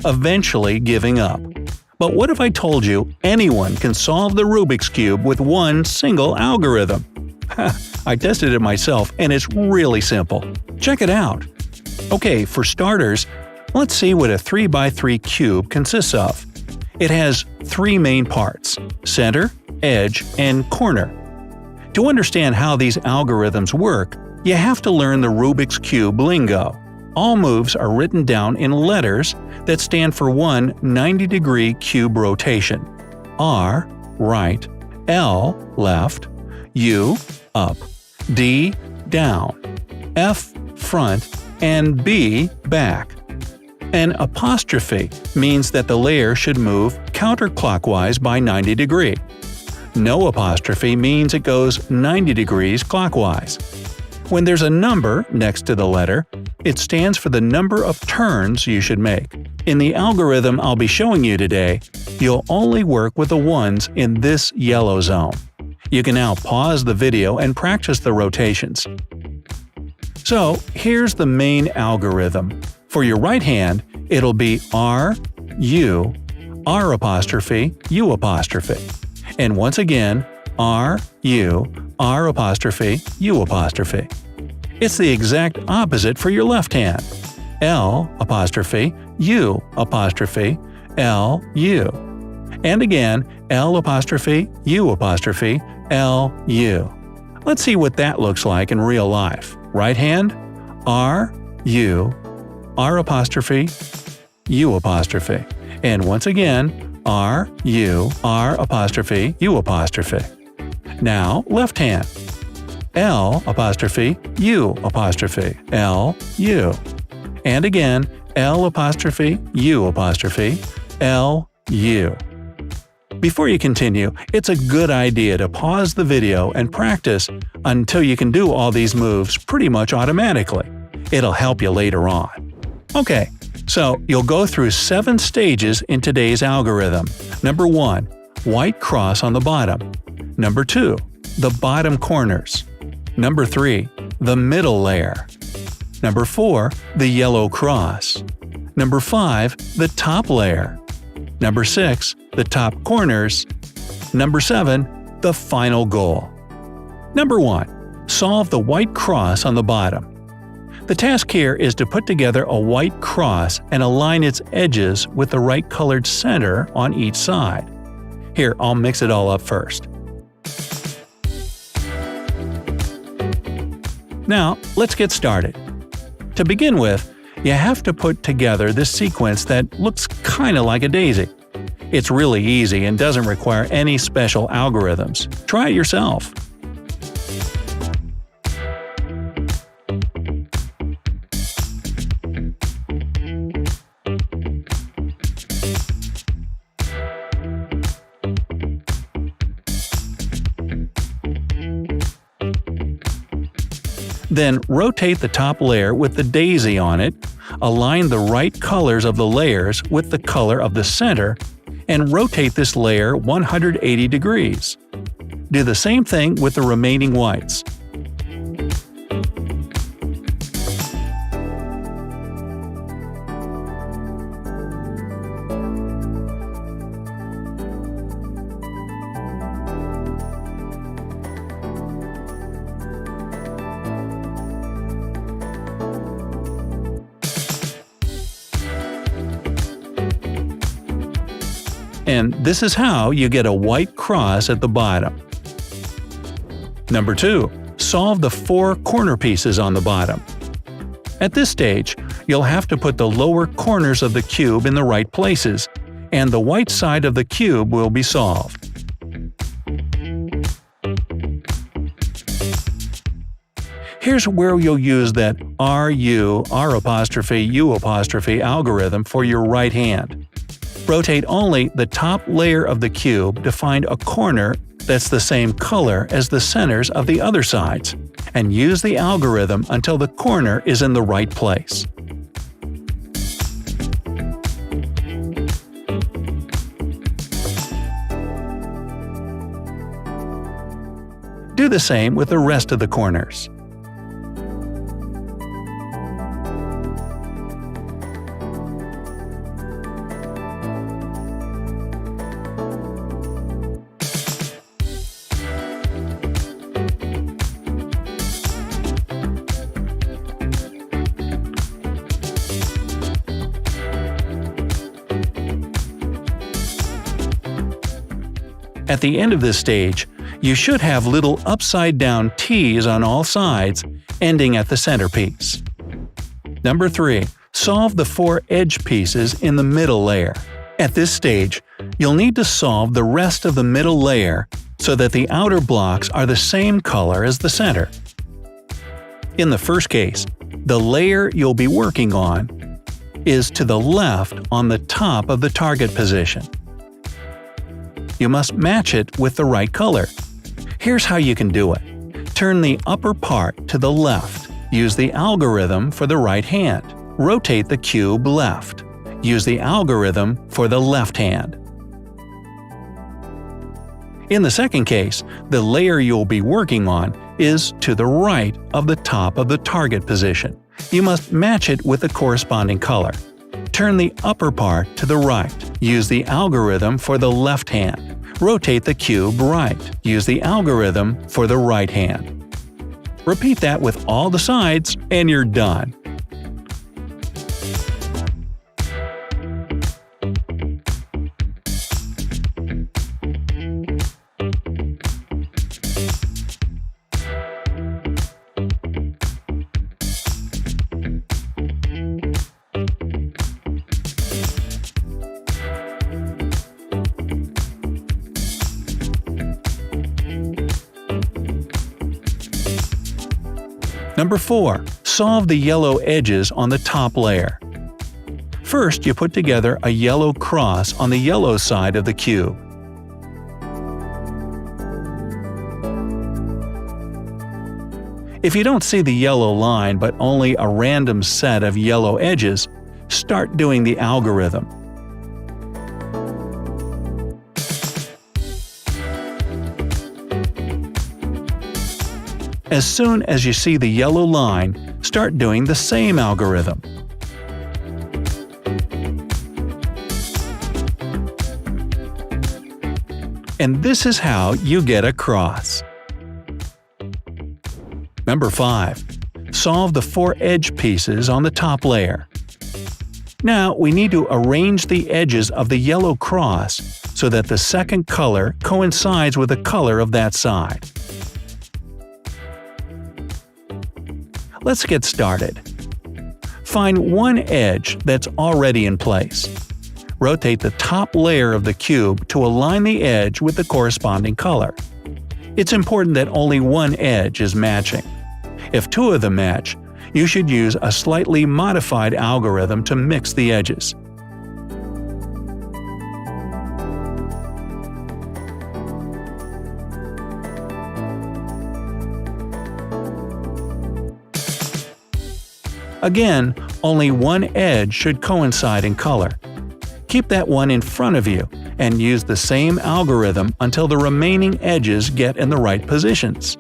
eventually giving up. But what if I told you anyone can solve the Rubik's Cube with one single algorithm? I tested it myself and it's really simple. Check it out. Okay, for starters, let's see what a 3x3 cube consists of. It has three main parts: center, edge, and corner. To understand how these algorithms work, you have to learn the Rubik's Cube lingo. All moves are written down in letters that stand for one 90-degree cube rotation: R, right, L, left, U, up, D, down, F, front, and B, back. An apostrophe means that the layer should move counterclockwise by 90 degrees. No apostrophe means it goes 90 degrees clockwise. When there's a number next to the letter, it stands for the number of turns you should make. In the algorithm I'll be showing you today, you'll only work with the ones in this yellow zone. You can now pause the video and practice the rotations. So here's the main algorithm. For your right hand, it'll be R, U, R apostrophe, U apostrophe. And once again, R, U, R apostrophe, U apostrophe. It's the exact opposite for your left hand. L apostrophe, U apostrophe, L, U. And again, L apostrophe, U apostrophe, L, U. Let's see what that looks like in real life. Right hand, R, U, R apostrophe, U apostrophe. And once again, R, U, R apostrophe, U apostrophe. Now, left hand. L apostrophe, U apostrophe, L, U. And again, L apostrophe, U apostrophe, L, U. Before you continue, it's a good idea to pause the video and practice until you can do all these moves pretty much automatically. It'll help you later on. Okay, so you'll go through 7 stages in today's algorithm. Number 1, white cross on the bottom. Number 2, the bottom corners. Number 3, the middle layer. Number 4, the yellow cross. Number 5, the top layer. Number 6, the top corners. Number 7, the final goal. Number 1, solve the white cross on the bottom. The task here is to put together a white cross and align its edges with the right colored center on each side. Here, I'll mix it all up first. Now, let's get started. To begin with, you have to put together this sequence that looks kinda like a daisy. It's really easy and doesn't require any special algorithms. Try it yourself. Then rotate the top layer with the daisy on it, align the right colors of the layers with the color of the center, and rotate this layer 180 degrees. Do the same thing with the remaining whites. And this is how you get a white cross at the bottom. Number 2. Solve the 4 corner pieces on the bottom. At this stage, you'll have to put the lower corners of the cube in the right places, and the white side of the cube will be solved. Here's where you'll use that RU, R apostrophe, U apostrophe algorithm for your right hand. Rotate only the top layer of the cube to find a corner that's the same color as the centers of the other sides, and use the algorithm until the corner is in the right place. Do the same with the rest of the corners. At the end of this stage, you should have little upside-down T's on all sides, ending at the centerpiece. Number 3. Solve the 4 edge pieces in the middle layer. At this stage, you'll need to solve the rest of the middle layer so that the outer blocks are the same color as the center. In the first case, the layer you'll be working on is to the left on the top of the target position. You must match it with the right color. Here's how you can do it. Turn the upper part to the left. Use the algorithm for the right hand. Rotate the cube left. Use the algorithm for the left hand. In the second case, the layer you'll be working on is to the right of the top of the target position. You must match it with the corresponding color. Turn the upper part to the right. Use the algorithm for the left hand. Rotate the cube right. Use the algorithm for the right hand. Repeat that with all the sides, and you're done. Number 4. Solve the yellow edges on the top layer. First, you put together a yellow cross on the yellow side of the cube. If you don't see the yellow line but only a random set of yellow edges, start doing the algorithm. As soon as you see the yellow line, start doing the same algorithm. And this is how you get a cross. Number 5. Solve the 4 edge pieces on the top layer. Now we need to arrange the edges of the yellow cross so that the second color coincides with the color of that side. Let's get started. Find one edge that's already in place. Rotate the top layer of the cube to align the edge with the corresponding color. It's important that only one edge is matching. If 2 of them match, you should use a slightly modified algorithm to mix the edges. Again, only one edge should coincide in color. Keep that one in front of you, and use the same algorithm until the remaining edges get in the right positions.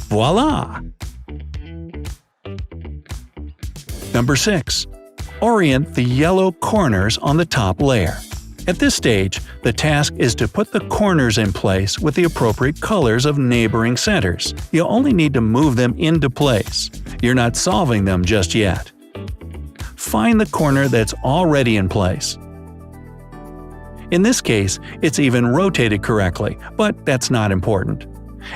Voila! Number 6. Orient the yellow corners on the top layer. At this stage, the task is to put the corners in place with the appropriate colors of neighboring centers. You only need to move them into place. You're not solving them just yet. Find the corner that's already in place. In this case, it's even rotated correctly, but that's not important.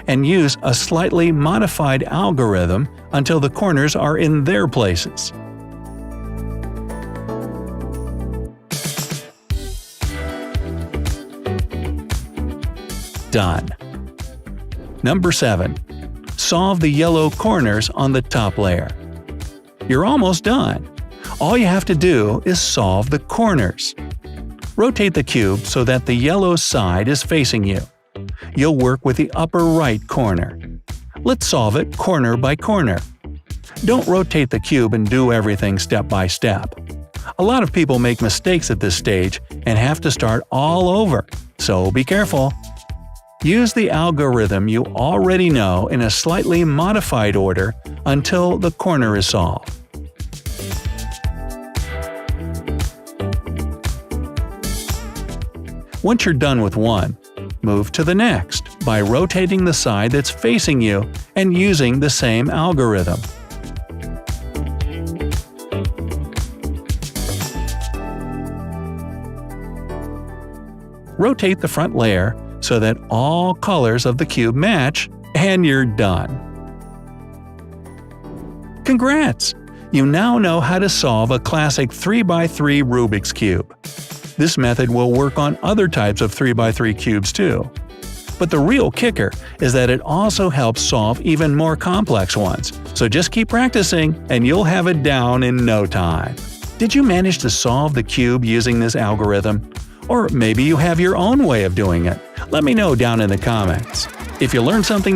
And use a slightly modified algorithm until the corners are in their places. Done. Number 7. Solve the yellow corners on the top layer. You're almost done. All you have to do is solve the corners. Rotate the cube so that the yellow side is facing you. You'll work with the upper right corner. Let's solve it corner by corner. Don't rotate the cube and do everything step by step. A lot of people make mistakes at this stage and have to start all over, so be careful. Use the algorithm you already know in a slightly modified order until the corner is solved. Once you're done with one, move to the next by rotating the side that's facing you and using the same algorithm. Rotate the front layer so that all colors of the cube match, and you're done. Congrats! You now know how to solve a classic 3x3 Rubik's Cube. This method will work on other types of 3x3 cubes too. But the real kicker is that it also helps solve even more complex ones, so just keep practicing and you'll have it down in no time. Did you manage to solve the cube using this algorithm? Or maybe you have your own way of doing it. Let me know down in the comments. If you learned something